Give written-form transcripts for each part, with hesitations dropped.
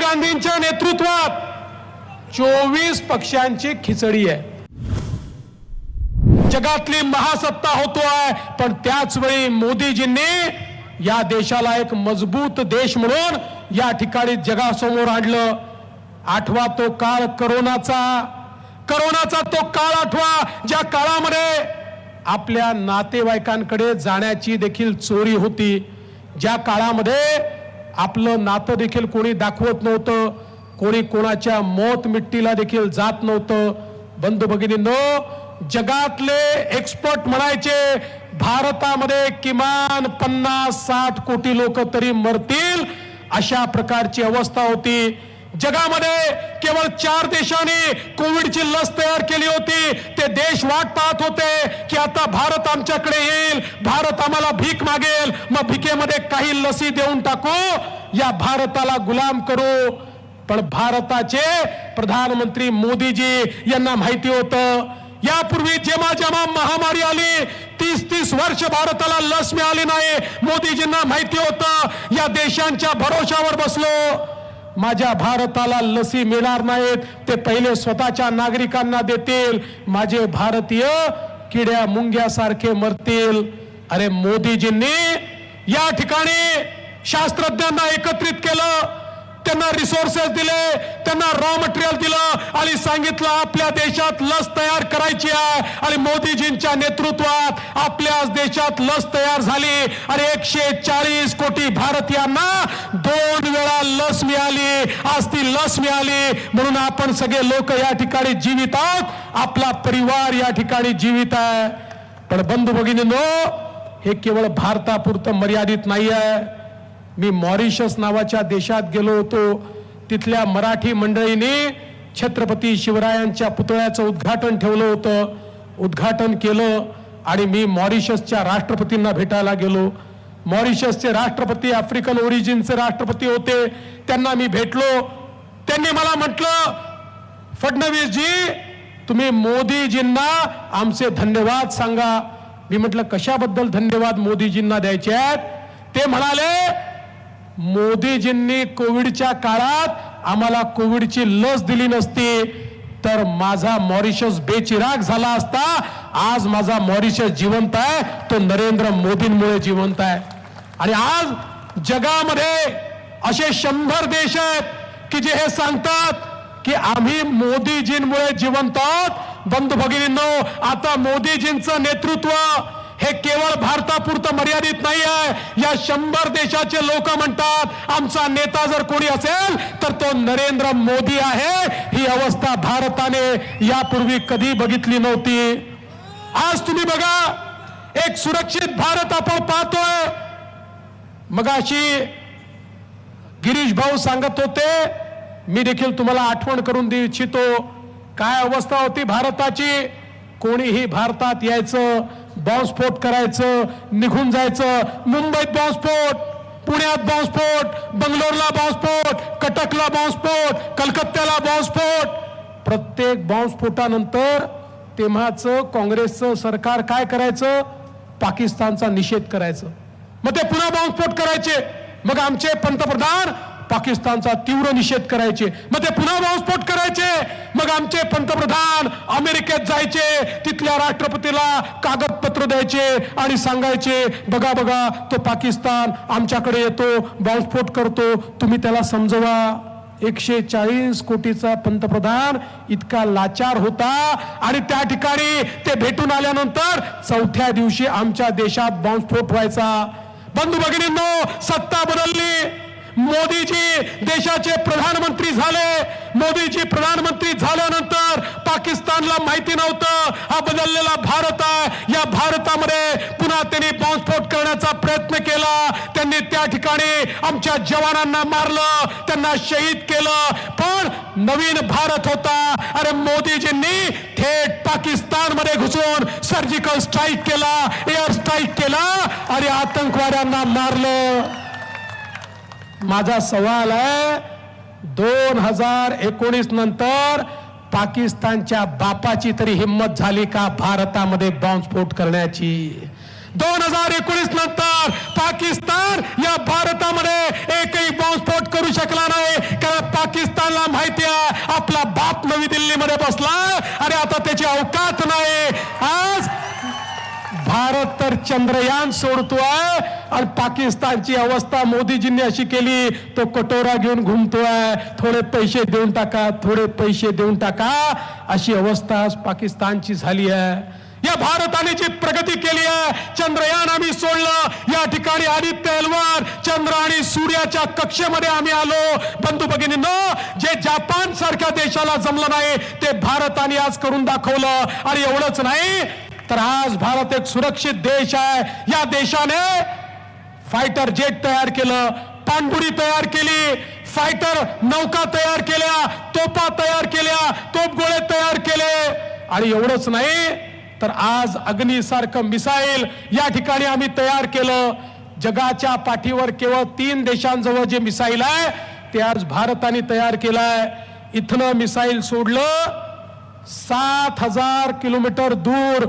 गांधींच्या नेतृत्वात 24 पक्षांची खिचडी आहे. जगातली महासत्ता होतोय, पण त्याच वेळी मोदीजींनी या देशाला एक मजबूत देश म्हणून या ठिकाणी जगासमोर आणलं. आठवा तो काळ करोनाचा तो काळ आठवा, ज्या काळामध्ये आपल्या नातेवाईकांकडे जाण्याची देखील चोरी होती, ज्या काळामध्ये आपलं नातं देखील कोणी दाखवत नव्हतं, कोणी कोणाच्या मौत मिट्टीला देखील जात नव्हतं. बंधू भगिनींनो, जगातले एक्सपर्ट म्हणायचे भारतामध्ये किमान 50-60 कोटी लोक तरी मरतील, अशा प्रकारची अवस्था होती. जगामध्ये केवळ 4 देशांनी कोविडची लस तयार केली होती. ते देश वाट पाहत होते की आता भारत आमच्याकडे येईल, भारत आम्हाला भीक मागेल, मग भीकेमध्ये काही लसी देऊन टाकू, या भारताला गुलाम करू. पण भारताचे प्रधानमंत्री मोदीजी यांना माहिती होतं, यापूर्वी जेव्हा महामारी आली 30 वर्ष भारताला लस मिळाली नाही. मोदीजींना माहिती होतं या देशांच्या भरोशावर बसलो, माझ्या भारताला लसी मिळणार नाहीत, ते पहिले स्वतःच्या नागरिकांना देतील, माझे भारतीय किड्या मुंग्यासारखे मरतील. अरे मोदीजींनी या ठिकाणी शास्त्रज्ञांना एकत्रित केलं, त्यांना रिसोर्सेस दिले, त्यांना रॉ मटेरियल दिलं आणि सांगितलं आपल्या देशात लस तयार करायची आहे. आणि मोदीजींच्या नेतृत्वात आपल्याच देशात लस तयार झाली आणि 140 कोटी भारतीयांना 2 वेळा लस मिळाली. आज ती लस मिळाली म्हणून आपण सगळे लोक या ठिकाणी जीवित आहोत, आपला परिवार या ठिकाणी जीवित आहे. पण बंधू भगिनींनो, हे केवळ भारतापुरतं मर्यादित नाही आहे. मी मॉरिशस नावाच्या देशात गेलो होतो, तिथल्या मराठी मंडळींनी छत्रपती शिवरायांच्या पुतळ्याचं उद्घाटन ठेवलं होतं, उद्घाटन केलं आणि मी मॉरिशसच्या राष्ट्रपतींना भेटायला गेलो. मॉरिशसचे राष्ट्रपती आफ्रिकन ओरिजिनचे राष्ट्रपती होते, त्यांना मी भेटलो. त्यांनी मला म्हटलं, फडणवीसजी तुम्ही मोदीजींना आमचे धन्यवाद सांगा. मी म्हटलं कशाबद्दल धन्यवाद मोदीजींना द्यायचे आहेत? ते म्हणाले मोदीजींनी कोविडच्या काळात आम्हाला कोविडची लस दिली नसती तर माझा मॉरिशस बेचिराग झाला असता. आज माझा मॉरिशस जिवंत आहे, तो नरेंद्र मोदींमुळे जिवंत आहे. आणि आज जगामध्ये असे 100 देश आहेत की जे हे सांगतात की आम्ही मोदीजींमुळे जिवंत आहोत. बंधू भगिनींनो, आता मोदीजींचं नेतृत्व हे केवळ भारतापुरतं मर्यादित नाही आहे. या 100 देशाचे लोक म्हणतात आमचा नेता जर कोणी असेल तर तो नरेंद्र मोदी आहे. ही अवस्था भारताने यापूर्वी कधी बघितली नव्हती. आज तुम्ही बघा, एक सुरक्षित भारत आपण पाहतोय. मगाशी गिरीश भाऊ सांगत होते, मी देखील तुम्हाला आठवण करून देऊ इच्छितो, काय अवस्था होती भारताची. कोणीही भारतात यायचं, बॉम्बस्फोट करायचं, निघून जायचं. मुंबईत बॉम्बस्फोट, पुण्यात बॉम्बस्फोट, बंगलोरला बॉम्बस्फोट, कटकला बॉम्बस्फोट, कलकत्त्याला बॉम्बस्फोट. प्रत्येक बॉम्बस्फोटानंतर तेव्हाचं काँग्रेसचं सरकार काय करायचं? पाकिस्तानचा निषेध करायचं. मग ते पुन्हा बॉम्बस्फोट करायचे. मग आमचे पंतप्रधान पाकिस्तानचा तीव्र निषेध करायचे. मग ते पुन्हा बॉम्बस्फोट करायचे. मग आमचे पंतप्रधान अमेरिकेत जायचे, तिथल्या राष्ट्रपतीला कागदपत्र द्यायचे आणि सांगायचे बघा बघा तो पाकिस्तान आमच्याकडे येतो, बॉम्बस्फोट करतो, तुम्ही त्याला समजवा. 140 कोटीचा पंतप्रधान इतका लाचार होता आणि त्या ठिकाणी ते भेटून आल्यानंतर 4थ्या दिवशी आमच्या देशात बॉम्बस्फोट व्हायचा. बंधू भगिनींनो, सत्ता बदलली, मोदीजी देशाचे प्रधानमंत्री झाले. मोदीजी प्रधानमंत्री झाल्यानंतर पाकिस्तानला माहिती नव्हतं हा बदललेला भारत आहे. या भारतामध्ये पुन्हा त्यांनी बॉम्बस्फोट करण्याचा प्रयत्न केला. त्यांनी त्या ठिकाणी आमच्या जवानांना मारलं, त्यांना शहीद केलं. पण नवीन भारत होता. अरे मोदीजींनी थेट पाकिस्तानमध्ये घुसून सर्जिकल स्ट्राईक केला, एअर स्ट्राईक केला आणि आतंकवाद्यांना मारलं. माझा सवाल आहे, 2019 नंतर पाकिस्तानच्या बापाची तरी हिम्मत झाली का भारतामध्ये बॉम्बस्फोट करण्याची? 2019 नंतर पाकिस्तान या भारतामध्ये एकही बॉम्बस्फोट करू शकला नाही, कारण पाकिस्तानला माहिती आहे आपला बाप नवी दिल्लीमध्ये बसलाय आणि आता त्याची अवकात नाही. आज भारत तर चंद्रयान सोडतोय आणि पाकिस्तानची अवस्था मोदीजींनी अशी केली, तो कटोरा घेऊन घुमतोय, थोडे पैसे देऊन टाका, थोडे पैसे देऊन टाका, अशी अवस्था आज पाकिस्तानची झाली आहे. या भारताने जी प्रगती केली आहे, चंद्रयान आम्ही सोडलं, या ठिकाणी आदित्य एलवर चंद्र आणि सूर्याच्या कक्षेमध्ये आम्ही आलो. बंधू भगिनींनो, जे जपान सारख्या देशाला जमलं नाही ते भारताने आज करून दाखवलं. आणि एवढंच नाही तर आज भारत एक सुरक्षित देश आहे. या देशाने फायटर जेट तयार केलं, पाणबुडी तयार केली, फायटर नौका तयार केल्या, तोफा तयार केल्या, तोफगोळे तयार केले. आणि एवढंच नाही तर आज अग्नीसारखं मिसाईल या ठिकाणी आम्ही तयार केलं. जगाच्या पाठीवर केवळ 3 देशांजवळ जे मिसाईल आहे ते आज भारताने तयार केलंय. इथनं मिसाईल सोडलं, 7,000 किलोमीटर दूर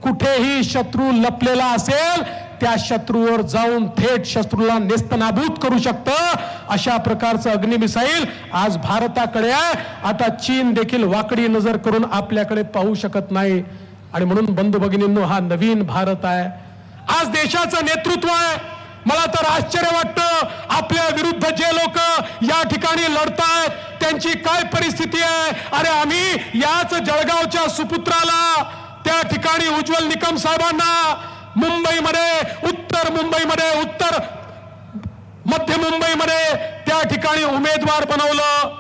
कुठेही शत्रू लपलेला असेल त्या शत्रूवर जाऊन थेट शत्रूला नेस्तनाबूत करू शकतं. अशा प्रकारचं अग्नि मिसाईल आज भारताकडे आहे. आता चीन देखील वाकडी नजर करून आपल्याकडे पाहू शकत नाही. आणि म्हणून बंधू भगिनींनो, हा नवीन भारत आहे. आज देशाचं नेतृत्व आहे. मला तर आश्चर्य वाटतं, आपल्या विरुद्ध जे लोक या ठिकाणी लढतायत त्यांची काय परिस्थिती आहे. अरे आम्ही याच जळगावच्या सुपुत्राला, त्या ठिकाणी उज्ज्वल निकम साहेबांना मुंबईमध्ये, उत्तर मुंबईमध्ये, उत्तर मध्य मुंबईमध्ये त्या ठिकाणी उमेदवार बनवलं.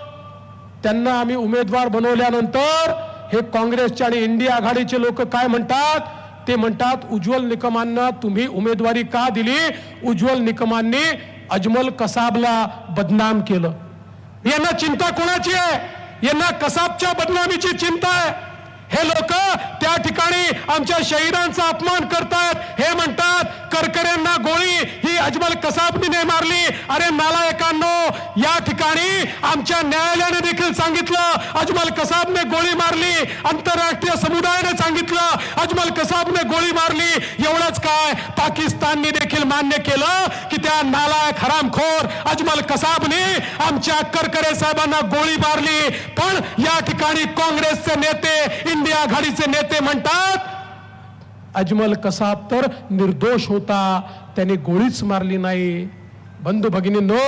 त्यांना आम्ही उमेदवार बनवल्यानंतर हे काँग्रेसचे आणि इंडिया आघाडीचे लोक काय म्हणतात, ते म्हणतात उज्ज्वल निकमांना तुम्ही उमेदवारी का दिली. उज्ज्वल निकमांनी अजमल कसाबला बदनाम केलं. यांना चिंता कोणाची आहे? यांना कसाबच्या बदनामीची चिंता आहे. हे लोक त्या ठिकाणी आमच्या शहीदांचा अपमान करतात. हे म्हणतात करकऱ्यांना गोळी ही अजमल कसाबने मारली. अरे नालायकांनो, या ठिकाणी आमच्या न्यायालयाने देखील सांगितलं अजमल कसाबने गोळी मारली, आंतरराष्ट्रीय समुदायाने सांगितलं अजमल कसाबने गोळी मारली. एवढंच काय, पाकिस्तानने देखील मान्य केलं की त्या नालायक हरामखोर अजमल कसाबने आमच्या करकरे साहेबांना गोळी मारली. पण या ठिकाणी काँग्रेसचे नेते, इंडिया आघाडीचे नेते म्हणतात अजमल कसाब तर निर्दोष होता, त्याने गोळीच मारली नाही. बंधू भगिनींनो,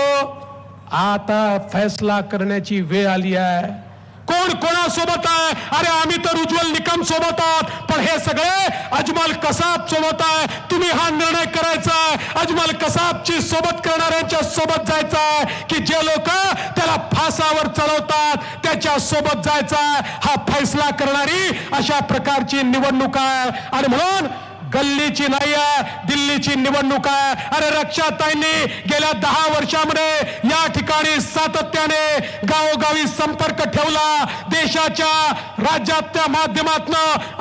आता फैसला करण्याची वेळ आली आहे. कोण कोणासोबत आहे? अरे आम्ही तर उज्ज्वल निकम सोबत आहोत, पण हे सगळे अजमल कसाब सोबत आहे. तुम्ही हा निर्णय करायचा आहे, अजमल कसाबची सोबत करणाऱ्यांच्या सोबत जायचा आहे की जे लोक त्याला फासावर चढवतात त्याच्या सोबत जायचा आहे. हा फैसला करणारी अशा प्रकारची निवडणूक आहे. आणि म्हणून गल्लीची नाही आहे, दिल्लीची निवडणूक आहे. अरे रक्षाताईंनी गेल्या 10 वर्षामध्ये या ठिकाणी सातत्याने गावोगावी संपर्क ठेवला. देशाच्या राज्याच्या माध्यमातून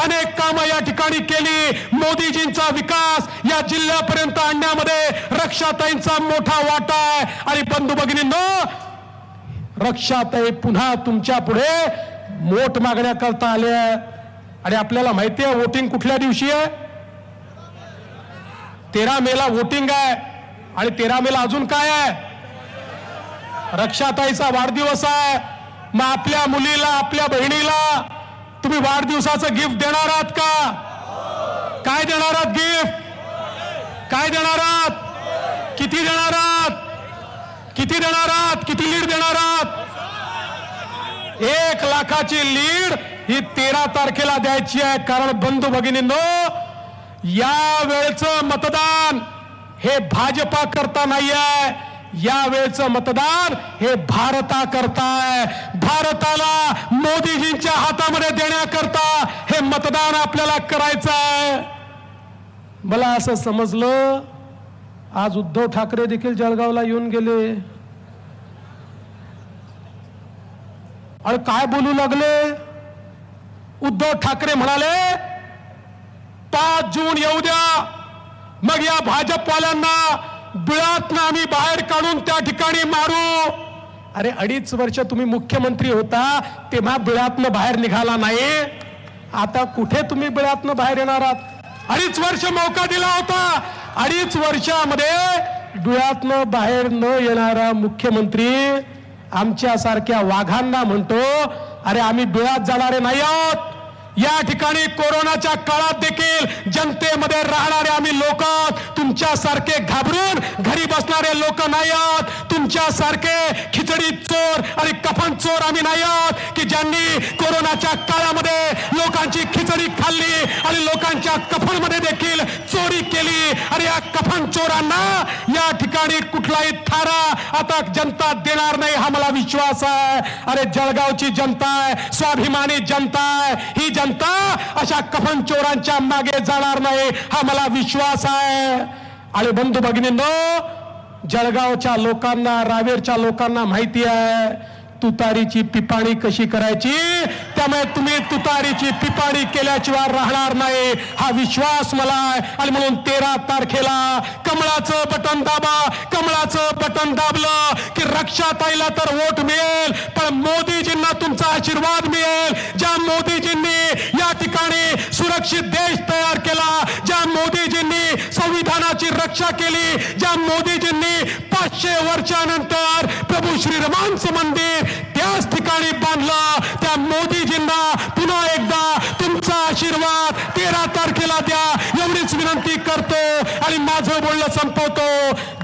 अनेक कामं या ठिकाणी केली. मोदीजींचा विकास या जिल्ह्यापर्यंत आणण्यामध्ये रक्षाताईंचा मोठा वाटा आहे. आणि बंधू भगिनींनो, रक्षाताई पुन्हा तुमच्या पुढे वोट मागण्याकरता आल्या. आणि आपल्याला माहिती आहे वोटिंग कुठल्या दिवशी आहे? 13 मेला वोटिंग आहे. आणि 13 मेला अजून काय आहे? रक्षाताईचा वाढदिवस आहे. मग आपल्या मुलीला, आपल्या बहिणीला तुम्ही वाढदिवसाचं गिफ्ट देणार आहात का? काय देणार आहात गिफ्ट? काय देणार आहात? किती देणार आहात? किती देणार आहात? किती लीड देणार आहात? 1 लाखाची लीड ही 13 तारखेला द्यायची आहे. कारण बंधू भगिनींनो, या वेळचं मतदान हे भाजपा करता नाही आहे. या वेळचं मतदान हे भारता करता आहे. भारताला मोदीजींच्या हातामध्ये देण्याकरता हे मतदान आपल्याला करायचं आहे. मला असं समजलं आज उद्धव ठाकरे देखील जळगावला येऊन गेले आणि काय बोलू लागले. उद्धव ठाकरे म्हणाले 5 जून येऊ द्या, मग या भाजपवाल्यांना बिळातनं आम्ही बाहेर काढून त्या ठिकाणी मारू. अरे 2.5 वर्ष तुम्ही मुख्यमंत्री होता तेव्हा बिळातनं बाहेर निघाला नाही. आता कुठे तुम्ही बिळातनं बाहेर येणार आहात? 2.5 वर्ष मौका दिला होता. 2.5 वर्षामध्ये बिळातनं बाहेर न येणारा मुख्यमंत्री आमच्यासारख्या वाघांना म्हणतो, अरे आम्ही बिळात जाणारे नाही आहोत. या ठिकाणी कोरोनाच्या काळात देखील जनतेमध्ये राहणारे आम्ही लोक, तुमच्यासारखे घाबरून घरी बसणारे लोक नाही आहोत. तुमच्यासारखे खिचडी चोर आणि कफन चोर आम्ही नाही आहोत की ज्यांनी कोरोनाच्या काळामध्ये लोकांची खिचडी खाल्ली आणि लोकांच्या कफनमध्ये देखील चोरी केली. आणि या कफन चोरांना या ठिकाणी कुठलाही थारा आता जनता देणार नाही, हा मला विश्वास आहे. अरे जळगावची जनता आहे, स्वाभिमानी जनता आहे. ही जनता अशा कफन चोरांच्या मागे जाणार नाही, हा मला विश्वास आहे. आणि बंधू भगिनींनो, जळगावच्या लोकांना, रावेरच्या लोकांना माहिती आहे तुतारीची पिपाणी कशी करायची. त्यामुळे तुम्ही तुतारीची पिपाणी केल्याशिवाय राहणार नाही, हा विश्वास मला आहे. आणि म्हणून 13 तारखेला कमळाचं बटन दाबा. कमळाचं बटन दाबलं की रक्षाताईला तर वोट मिळेल, पण मोदीजींना तुमचा आशीर्वाद मिळेल. ज्या मोदीजींनी या ठिकाणी सुरक्षित देश तयार केला, ज्या मोदीजींनी संविधानाची रक्षा केली, ज्या मोदीजींनी 500 वर्षानंतर प्रभू श्रीरामांचं मंदिर त्याच ठिकाणी बांधलं, त्या मोदीजींना पुन्हा एकदा तुमचा आशीर्वाद 13 तारखेला द्या, एवढीच विनंती करतो आणि माझं बोलणं संपवतो.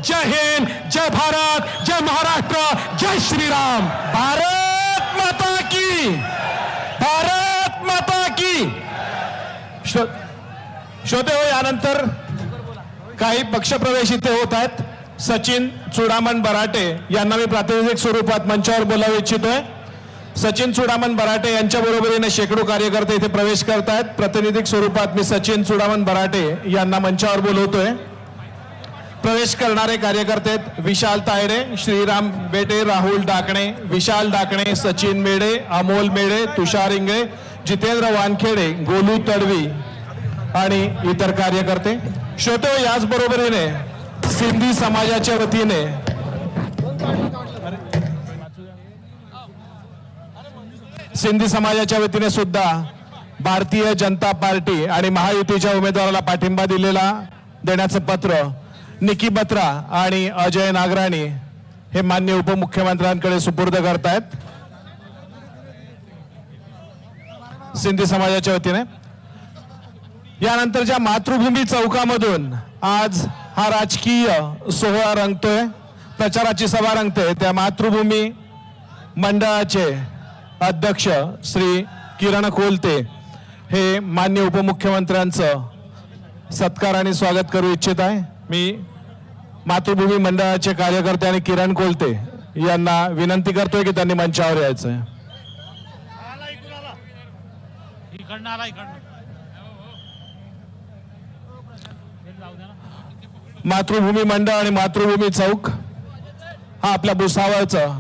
जय हिंद, जय भारत, जय महाराष्ट्र, जय श्रीराम. भारत माता की, भारत माता की. श्रोते हो, यानंतर काही पक्षप्रवेश इथे होत आहेत. सचिन चुडामण बराटे यांना मी प्रातिनिधिक स्वरूपात मंचावर बोलावू इच्छितोय. सचिन चुडामण बराटे यांच्या बरोबरीने शेकडो कार्यकर्ते इथे प्रवेश करत आहेत. प्रातिनिधिक स्वरूपात मी सचिन चुडामण बराटे यांना मंचावर बोलवतोय. प्रवेश करणारे कार्यकर्ते विशाल तायडे, श्रीराम बेटे, राहुल डाकणे, विशाल डाकणे, सचिन मेढे, अमोल मेढे, तुषार इंगळे, जितेंद्र वानखेडे, गोलू तडवी आणि इतर कार्यकर्ते. श्रोते, याच बरोबरीने सिंधी समाजाच्या वतीने सुद्धा भारतीय जनता पार्टी आणि महायुतीच्या उमेदवाराला पाठिंबा देण्याचं पत्र निकी बत्रा आणि अजय नागराणी हे माननीय उपमुख्यमंत्र्यांकडे सुपूर्द करतायत. सिंधी समाजाच्या वतीने यानंतरच्या मातृभूमी चौकामधून आज हा राजकीय सोहळा रंगतोय, प्रचाराची सभा रंगते. त्या मातृभूमी मंडळाचे अध्यक्ष श्री किरण कोलते हे माननीय उपमुख्यमंत्र्यांचं सत्कार आणि स्वागत करू इच्छित आहे. मी मातृभूमी मंडळाचे कार्यकर्ते आणि किरण कोलते यांना विनंती करतोय की त्यांनी मंचावर यायचंय. मातृभूमी मंडळ आणि मातृभूमी चौक हा आपल्या भुसावळचं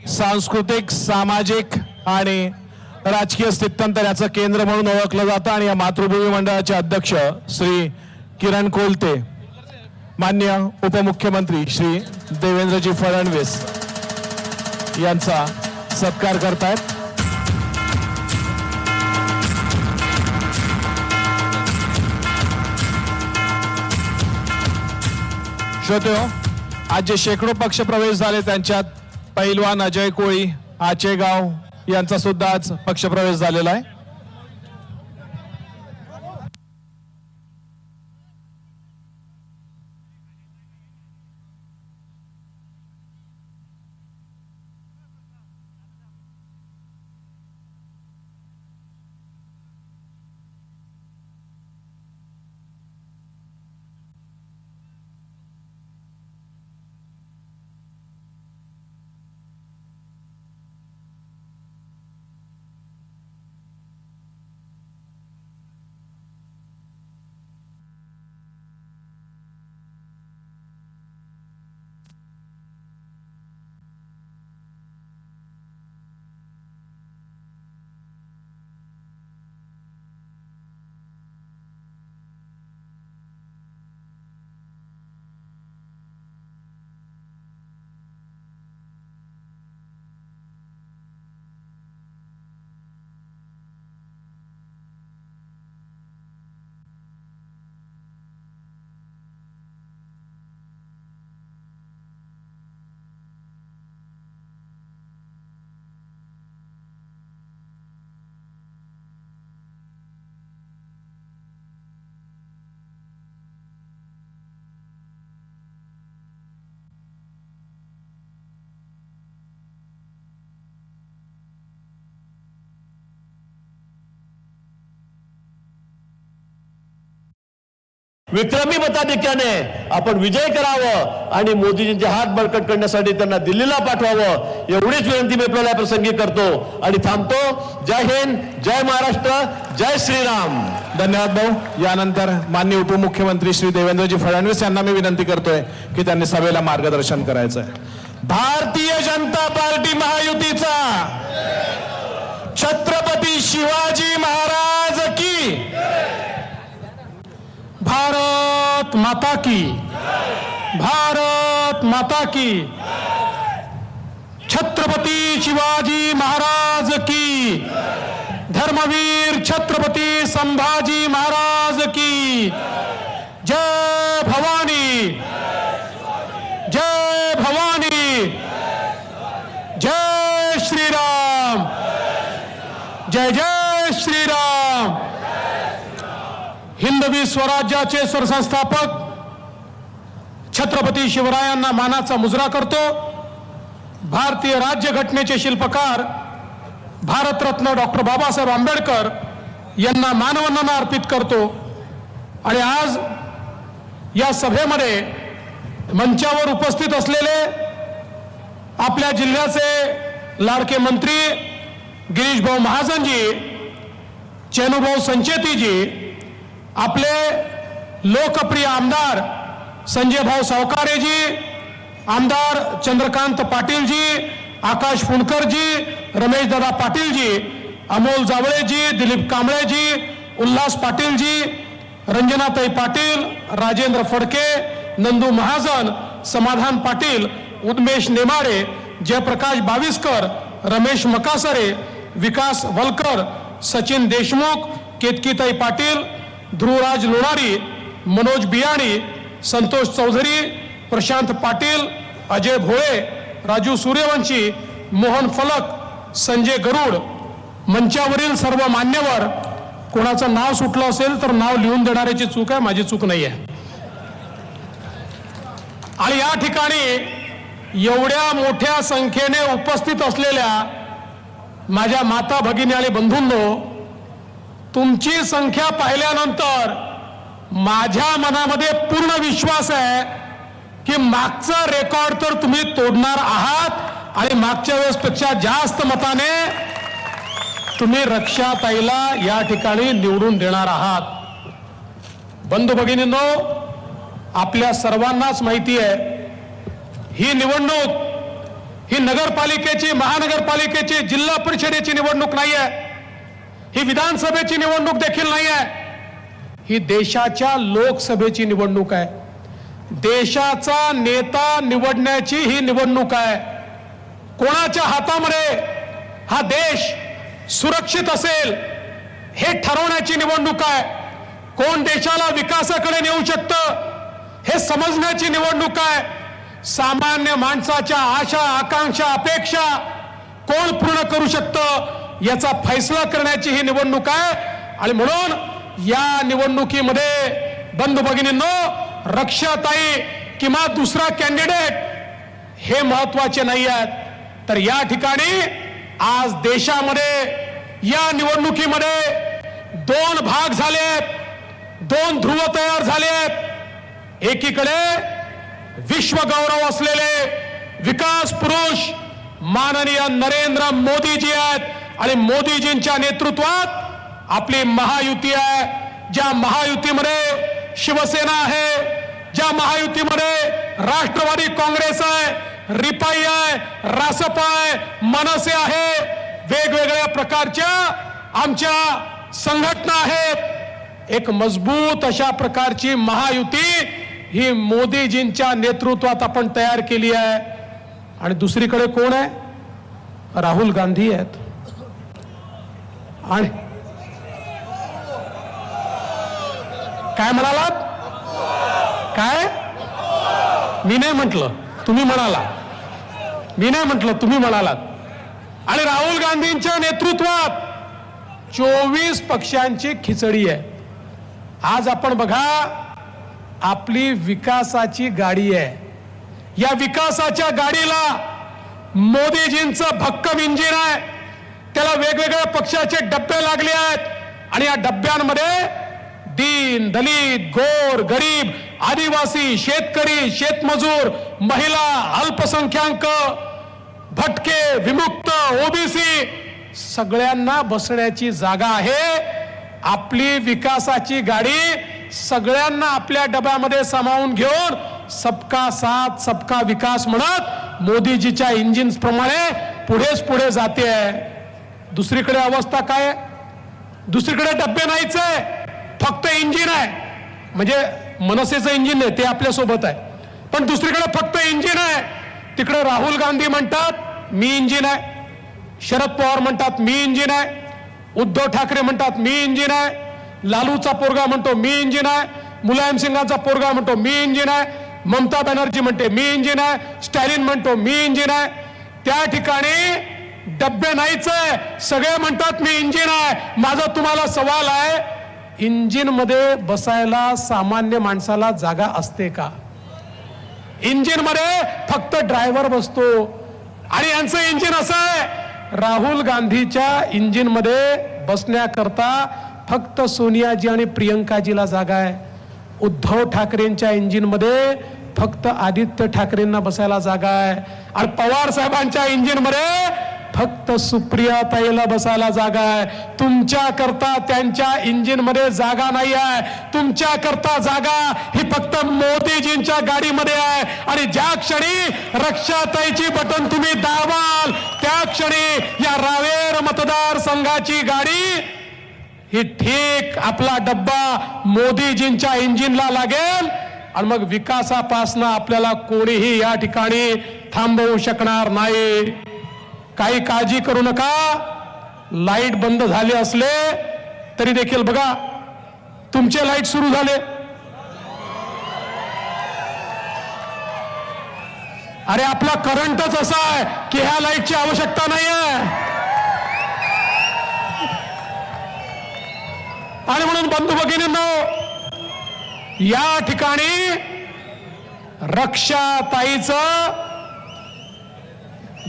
सांस्कृतिक, सामाजिक आणि राजकीय स्थित्यंतराचं केंद्र म्हणून ओळखलं जातं. आणि या मातृभूमी मंडळाचे अध्यक्ष श्री किरण कोलते माननीय उपमुख्यमंत्री श्री देवेंद्रजी फडणवीस यांचा सत्कार करतायत. श्रोते हो, आज जे शेकडो पक्ष प्रवेश झाले त्यांच्यात पैलवान अजय कोळी आचेगाव यांचा सुद्धा आज पक्ष प्रवेश झालेला आहे. विक्रमी मताधिक्याने आपण विजय करावं आणि मोदीजींचे हात बळकट करण्यासाठी त्यांना दिल्लीला पाठवावं एवढीच विनंती मी आपल्याला प्रसंगी करतो आणि थांबतो. जय हिंद, जय महाराष्ट्र, जय श्रीराम. धन्यवाद भाऊ. यानंतर माननीय उपमुख्यमंत्री श्री देवेंद्रजी फडणवीस यांना मी विनंती करतोय की त्यांनी सभेला मार्गदर्शन करायचं आहे. भारतीय जनता पार्टी महायुतीचा छत्रपती शिवाजी महाराज की, भारत माता की, भारत माता की, छत्रपती शिवाजी महाराज की, धर्मवीर छत्रपती संभाजी महाराज की, जय भवानी, जय भवानी, जय श्रीराम, जय जय श्रीराम. हिंदवी स्वराज्याचे सरसंस्थापक छत्रपती शिवरायांना मानाचा मुजरा करतो. भारतीय राज्यघटनेचे शिल्पकार भारतरत्न डॉक्टर बाबासाहेब आंबेडकर यांना मानवंदना अर्पित करतो. आणि आज या सभेमध्ये मंचावर उपस्थित असलेले आपल्या जिल्ह्याचे लाडके मंत्री गिरीश भाऊ महाजनजी, चेनुभाऊ संचेतीजी, आपले लोकप्रिय आमदार संजय भाऊ सावकारेजी, आमदार चंद्रकांत पाटीलजी, आकाश फुंडकरजी, रमेश दादा पाटीलजी, अमोल जावळेजी, दिलीप कांबळेजी, उल्हास पाटीलजी, रंजनाताई पाटील, राजेंद्र फडके, नंदू महाजन, समाधान पाटील, उन्मेष नेमाडे, जयप्रकाश बाविस्कर, रमेश मकासरे, विकास वलकर, सचिन देशमुख, केतकीताई पाटील, ध्रुवराज लोणारी, मनोज बियाणी, संतोष चौधरी, प्रशांत पाटील, अजय भोळे, राजू सूर्यवंशी, मोहन फलक, संजय गरुड, मंचावरील सर्व मान्यवर. कोणाचं नाव सुटलं असेल तर नाव लिहून देणाऱ्याची चूक आहे, माझी चूक नाही आहे. आणि या ठिकाणी एवढ्या मोठ्या संख्येने उपस्थित असलेल्या माझ्या माता भगिनी आणि बंधूंनो, तुमची संख्या पाहिल्यानंतर माझ्या मनामध्ये पूर्ण विश्वास आहे की मागचा रेकॉर्ड तर तुम्ही तोडणार आहात आणि मागच्या वेळेसपेक्षा जास्त मताने तुम्ही रक्षाताईला या ठिकाणी निवडून देणार आहात. बंधू भगिनींनो, आपल्या सर्वांनाच माहिती आहे ही निवडणूक ही नगरपालिकेची, महानगरपालिकेची, जिल्हा परिषदेची निवडणूक नाही आहे. ही विधानसभेची निवडणूक देखील नाही आहे. ही देशाच्या लोकसभेची निवडणूक आहे. देशाचा नेता निवडण्याची ही निवडणूक आहे. कोणाच्या हातामध्ये हा देश सुरक्षित असेल हे ठरवण्याची निवडणूक आहे. कोण देशाला विकासाकडे नेऊ शकतं हे समजण्याची निवडणूक आहे. सामान्य माणसाच्या आशा, आकांक्षा, अपेक्षा कोण पूर्ण करू शकतं याचा फैसला करण्याची ही निवडणूक आहे. आणि म्हणून या निवडणुकीमध्ये बंधू भगिनींनो, रक्षाताई किंवा दुसरा कॅन्डिडेट हे महत्वाचे नाही आहेत. तर या ठिकाणी आज देशामध्ये या निवडणुकीमध्ये दोन भाग झाले आहेत, दोन ध्रुव तयार झाले आहेत. एकीकडे विश्वगौरव असलेले विकास पुरुष माननीय नरेंद्र मोदीजी आहेत आणि मोदीजींच्या नेतृत्वात आपली महायुती आहे. ज्या महायुतीमध्ये शिवसेना आहे, ज्या महायुतीमध्ये राष्ट्रवादी काँग्रेस आहे, रिपाई आहे, रासपा आहे, मनसे आहे, वेगवेगळ्या प्रकारच्या आमच्या संघटना आहेत. एक मजबूत अशा प्रकारची महायुती ही मोदीजींच्या नेतृत्वात आपण तयार केली आहे. आणि दुसरीकडे कोण आहे? राहुल गांधी आहेत. आणि काय म्हणालात? काय? मी नाही म्हटलं, तुम्ही म्हणाला. मी नाही म्हटलं, तुम्ही म्हणालात. आणि राहुल गांधींच्या नेतृत्वात 24 पक्षांची खिचडी आहे. आज आपण बघा, आपली विकासाची गाडी आहे. या विकासाच्या गाडीला मोदीजींचं भक्कम इंजिन आहे. त्याला वेगवेगळ्या पक्षाचे डब्बे लागले आहेत आणि या डब्यांमध्ये दीन दलित गोर गरीब आदिवासी शेतकरी शेतमजूर महिला अल्पसंख्याक भटके विमुक्त ओबीसी सगळ्यांना बसण्याची जागा आहे. आपली विकासाची गाडी सगळ्यांना आपल्या डब्यामध्ये सामावून घेऊन सबका साथ सबका विकास म्हणत मोदीजीच्या इंजिन प्रमाणे पुढे जाते आहे. दुसरीकडे अवस्था काय आहे? दुसरीकडे डब्बे नाहीच आहे, फक्त इंजिन आहे. म्हणजे मनसेचं इंजिन आहे ते आपल्या सोबत आहे, पण दुसरीकडे फक्त इंजिन आहे. तिकडे राहुल गांधी म्हणतात मी इंजिन आहे, शरद पवार म्हणतात मी इंजिन आहे, उद्धव ठाकरे म्हणतात मी इंजिन आहे, लालूचा पोरगा म्हणतो मी इंजिन आहे, मुलायम सिंगाचा पोरगा म्हणतो मी इंजिन आहे, ममता बॅनर्जी म्हणते मी इंजिन आहे, स्टॅलिन म्हणतो मी इंजिन आहे. त्या ठिकाणी डब्बे नाहीच आहे, सगळे म्हणतात मी इंजिन आहे. माझा तुम्हाला सवाल आहे, इंजिन मध्ये बसायला सामान्य माणसाला जागा असते का? इंजिन मध्ये फक्त ड्रायव्हर बसतो. आणि यांचं इंजिन असं आहे, राहुल गांधीच्या इंजिन मध्ये बसण्याकरता फक्त सोनियाजी आणि प्रियंकाजीला जागा आहे. उद्धव ठाकरेंच्या इंजिन मध्ये फक्त आदित्य ठाकरेंना बसायला जागा आहे. आणि पवार साहेबांच्या इंजिन मध्ये फक्त सुप्रिया ताईला बसायला जागा आहे. तुमच्या करता त्यांच्या इंजिन मध्ये जागा नाही आहे. तुमच्या करता जागा ही फक्त मोदीजींच्या गाडीमध्ये आहे. आणि ज्या क्षणी रक्षाताईची बटन तुम्ही दाबाल त्या क्षणी या रावेर मतदारसंघाची गाडी ही ठीक आपला डब्बा मोदीजींच्या इंजिनला लागेल. आणि मग विकासापासून आपल्याला कोणीही या ठिकाणी थांबवू शकणार नाही. काही काळजी करू नका. लाईट बंद झाले असले तरी देखील बघा तुमचे लाईट सुरू झाले. अरे आपला करंटच असा आहे की ह्या लाईटची आवश्यकता नाही आहे. आणि म्हणून बंधू भगिनींनो, या ठिकाणी रक्षाताईचं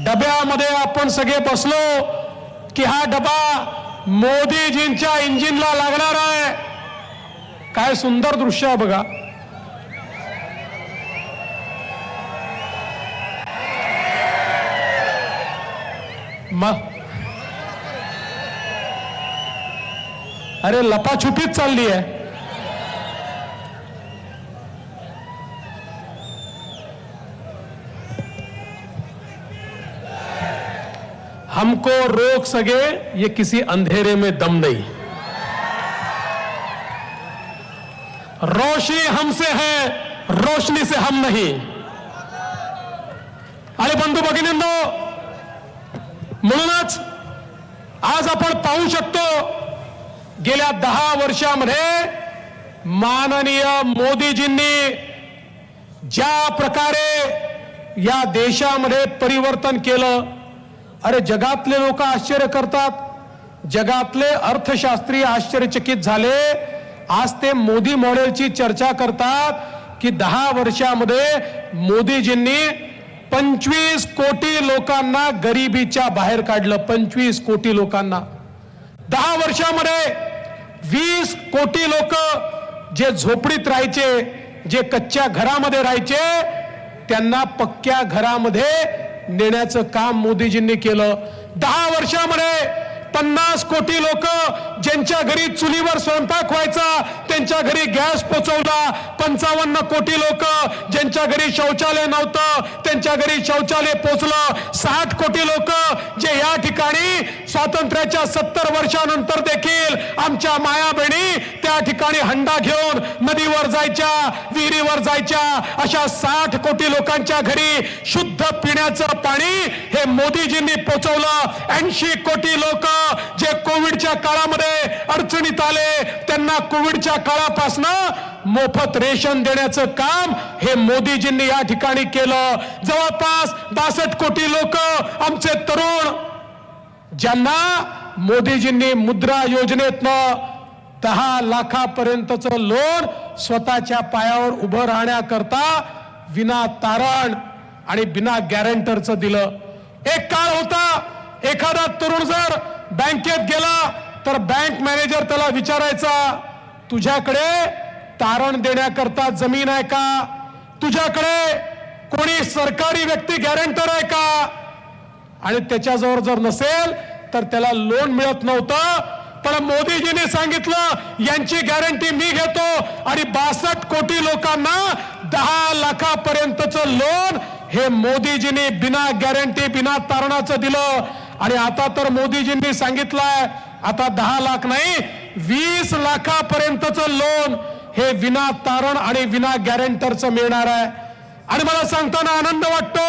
डब्यामध्ये आपण सगळे बसलो की हा डबा मोदीजींच्या इंजिनला लागणार आहे. काय सुंदर दृश्य आहे बघा. अरे लपाछुपीच चालली आहे. हमको रोक सके ये किसी अंधेरे में दम नहीं. रोशनी हमसे है, रोशनी से हम नहीं. आणि बंधू भगिनींनो, म्हणूनच आज आपण पाहू शकतो गेल्या 10 वर्षामध्ये माननीय मोदीजींनी ज्या प्रकारे या देशामध्ये परिवर्तन केलं. अरे जगातले लोक आश्चर्य करतात, जगातले अर्थशास्त्री आश्चर्यचकित झाले. आज ते मोदी मॉडेलची चर्चा करतात की 10 वर्षामध्ये मोदीजींनी 25 कोटी लोकांना गरिबीच्या बाहेर काढलं. 25 कोटी लोकांना 10 वर्षामध्ये 20 कोटी लोक जे झोपडीत राहायचे, जे कच्च्या घरामध्ये राहायचे, त्यांना पक्क्या घरामध्ये नेण्याचं काम मोदीजींनी केलं. 10 वर्षामध्ये 50 कोटी लोक ज्यांच्या घरी चुलीवर स्वयंपाक व्हायचा त्यांच्या घरी गॅस पोचवला. 55 कोटी लोक ज्यांच्या घरी शौचालय नव्हतं त्यांच्या घरी शौचालय पोचलं. 60 कोटी लोक जे या ठिकाणी स्वातंत्र्याच्या 70 वर्षानंतर देखील आमच्या माया बहिणी त्या ठिकाणी हंडा घेऊन नदीवर जायच्या, विहिरीवर जायच्या. अशा 60 कोटी लोकांच्या घरी शुद्ध पिण्याचं पाणी हे मोदीजींनी पोचवलं. 80 कोटी लोक जे कोविडच्या काळामध्ये अडचणीत आले त्यांना कोविडच्या काळापासून मोफत रेशन देण्याचं काम हे मोदीजींनी या ठिकाणी केलं. जवळपास 62 कोटी लोक आमचे तरुण ज्यांना मोदीजींनी मुद्रा योजनेतनं 10 लाखापर्यंतचं लोन स्वतःच्या पायावर उभं राहण्याकरता विना तारण आणि बिना गॅरंटरचं दिलं. एक काळ होता, एखादा तरुण जर बँकेत गेला तर बँक मॅनेजर त्याला विचारायचा, तुझ्याकडे तारण देण्याकरता जमीन आहे का? तुझ्याकडे कोणी सरकारी व्यक्ती गॅरंटर आहे का? आणि त्याच्याजवळ जर नसेल तर त्याला लोन मिळत नव्हतं. पण मोदीजींनी सांगितलं यांची गॅरंटी मी घेतो आणि 62 कोटी लोकांना 10 लाखापर्यंतचं लोन हे मोदीजींनी बिना गॅरंटी बिना तारणाचं दिलं. आणि आता तर मोदीजींनी सांगितलंय आता 10 लाख नाही 20 लाखापर्यंतचं लोन हे विना तारण आणि विना गॅरंटरचं मिळणार आहे. आणि मला सांगताना आनंद वाटतो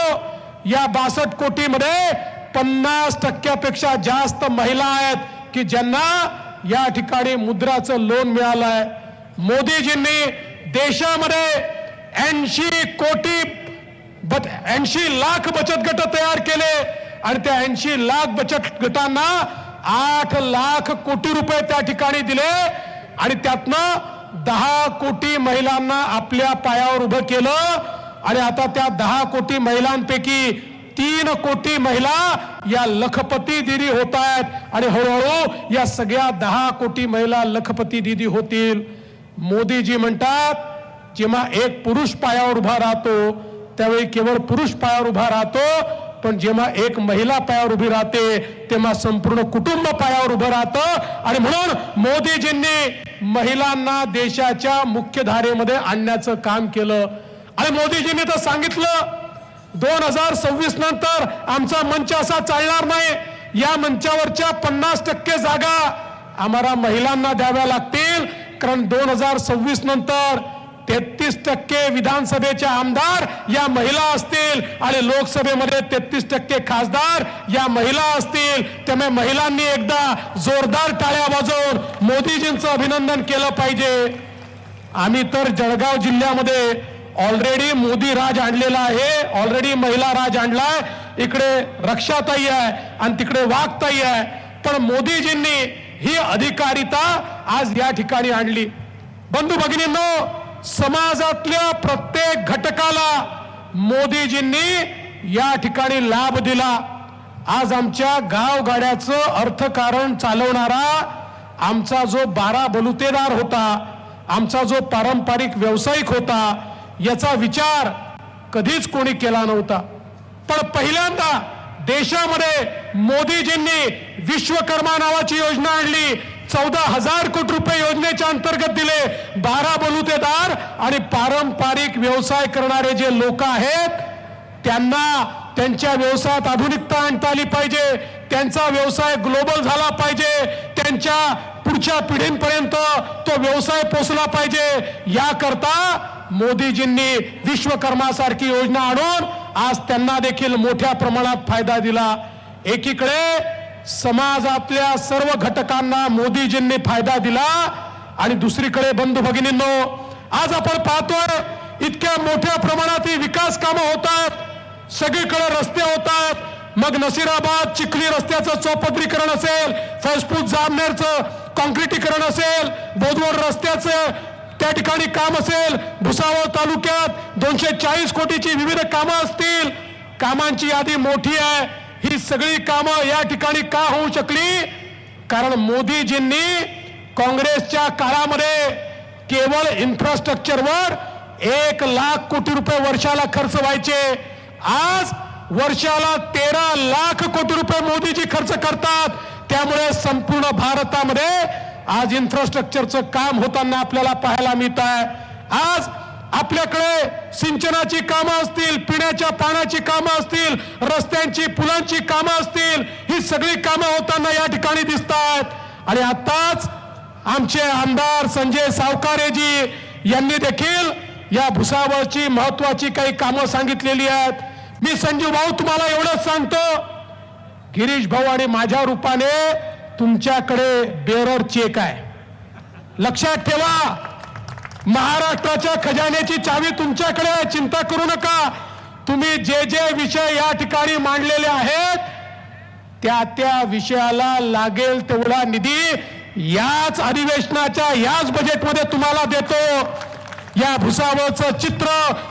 या 62 कोटीमध्ये 50% जास्त महिला आहेत की ज्यांना या ठिकाणी मुद्राचं लोन मिळालंय. मोदीजींनी देशामध्ये 80 लाख बचत गट तयार केले आणि त्या 80 लाख बचत गटांना 8 लाख कोटी रुपये त्या ठिकाणी दिले आणि त्यातनं 10 कोटी महिलांना आपल्या पायावर उभं केलं. आणि आता त्या 10 कोटी महिलांपैकी 3 कोटी महिला या लखपती दीदी होत आहेत आणि हळूहळू या सगळ्या 10 कोटी महिला लखपती दीदी होतील. मोदीजी म्हणतात जेव्हा एक पुरुष पायावर उभा राहतो त्यावेळी केवळ पुरुष पायावर उभा राहतो, पण जेव्हा एक महिला पायावर उभी राहते तेव्हा संपूर्ण कुटुंब पायावर उभं राहतं. आणि म्हणून मोदीजींनी महिलांना देशाच्या मुख्यधारेमध्ये आणण्याचं काम केलं. आणि मोदीजींनी तर सांगितलं 2026 नंतर आमचा मंच असा चालणार नाही. या मंचावरच्या 50% जागा आम्हाला महिलांना द्याव्या लागतील, कारण 2026 नंतर 33% विधानसभेचे आमदार या महिला असतील आणि लोकसभेमध्ये 33% खासदार या महिला असतील. त्यामुळे महिलांनी एकदा जोरदार टाळ्या वाजवून मोदीजींचं अभिनंदन केलं पाहिजे. आम्ही तर जळगाव जिल्ह्यामध्ये ऑलरेडी मोदी राज आणलेला आहे, ऑलरेडी महिला राज आणलाय. इकडे रक्षाताई आहे आणि तिकडे वाघताई आहे. पण मोदीजींनी ही अधिकारिता आज या ठिकाणी आणली. बंधू भगिनींनो, समाजातल्या प्रत्येक घटकाला मोदीजींनी या ठिकाणी लाभ दिला. आज आमच्या गावगाड्याचं अर्थकारण चालवणारा आमचा जो 12 बलुतेदार होता, आमचा जो पारंपरिक व्यावसायिक होता, याचा विचार कधीच कोणी केला नव्हता. पण पहिल्यांदा देशामध्ये मोदीजींनी विश्वकर्मा नावाची योजना आणली. 14,000 कोटी रुपये योजनेच्या अंतर्गत दिले. 12 बलुतेदार आणि पारंपरिक व्यवसाय करणारे जे लोक आहेत त्यांना त्यांच्या व्यवसायात आधुनिकता आणता आली पाहिजे, त्यांचा व्यवसाय ग्लोबल झाला पाहिजे, त्यांच्या पुढच्या पिढींपर्यंत तो व्यवसाय पोहोचला पाहिजे. याकरता मोदीजींनी विश्वकर्मासारखी योजना आणून आज त्यांना देखील मोठ्या प्रमाणात फायदा दिला. एकीकडे समाजातल्या सर्व घटकांना मोदीजींनी फायदा दिला आणि दुसरीकडे बंधू भगिनींनो, आज आपण पाहतोय इतक्या मोठ्या प्रमाणात विकास कामं होतात, सगळीकडे रस्ते होतात. मग नसीराबाद चिखली रस्त्याचं चौपदरीकरण असेल, फैजपूर जामनेरचं कॉन्क्रिटीकरण असेल, बोदवड रस्त्याचं त्या ठिकाणी काम असेल, भुसावळ तालुक्यात 240 कोटीची विविध कामं असतील. कामांची यादी मोठी आहे. ही सगळी कामं या ठिकाणी का होऊ शकली? कारण मोदीजींनी काँग्रेसच्या काळामध्ये केवळ इन्फ्रास्ट्रक्चरवर 1 लाख कोटी रुपये वर्षाला खर्च व्हायचे. आज वर्षाला 13 लाख कोटी रुपये मोदीजी खर्च करतात. त्यामुळे संपूर्ण भारतामध्ये आज इन्फ्रास्ट्रक्चरचं काम होताना आपल्याला पाहायला मिळत आहे. आज आपल्याकडे सिंचनाची कामं असतील, पिण्याच्या पाण्याची कामं असतील, रस्त्यांची पुलांची कामं असतील, ही सगळी कामं होताना या ठिकाणी दिसत आहेत. आणि आताच आमचे आमदार संजय सावकारेजी यांनी देखील या भुसावळची महत्वाची काही कामं सांगितलेली आहेत. मी संजीव भाऊ तुम्हाला एवढंच सांगतो, गिरीश भाऊ आणि माझ्या रूपाने तुमच्याकडे बेअरर चेक आहे. लक्षात ठेवा, महाराष्ट्राच्या खजान्याची चावी तुमच्याकडे आहे. चिंता करू नका. तुम्ही जे जे विषय या ठिकाणी मांडलेले आहेत त्या त्या विषयाला लागेल तेवढा निधी याच अधिवेशनाच्या याच बजेटमध्ये तुम्हाला देतो. या भुसावळचं चित्र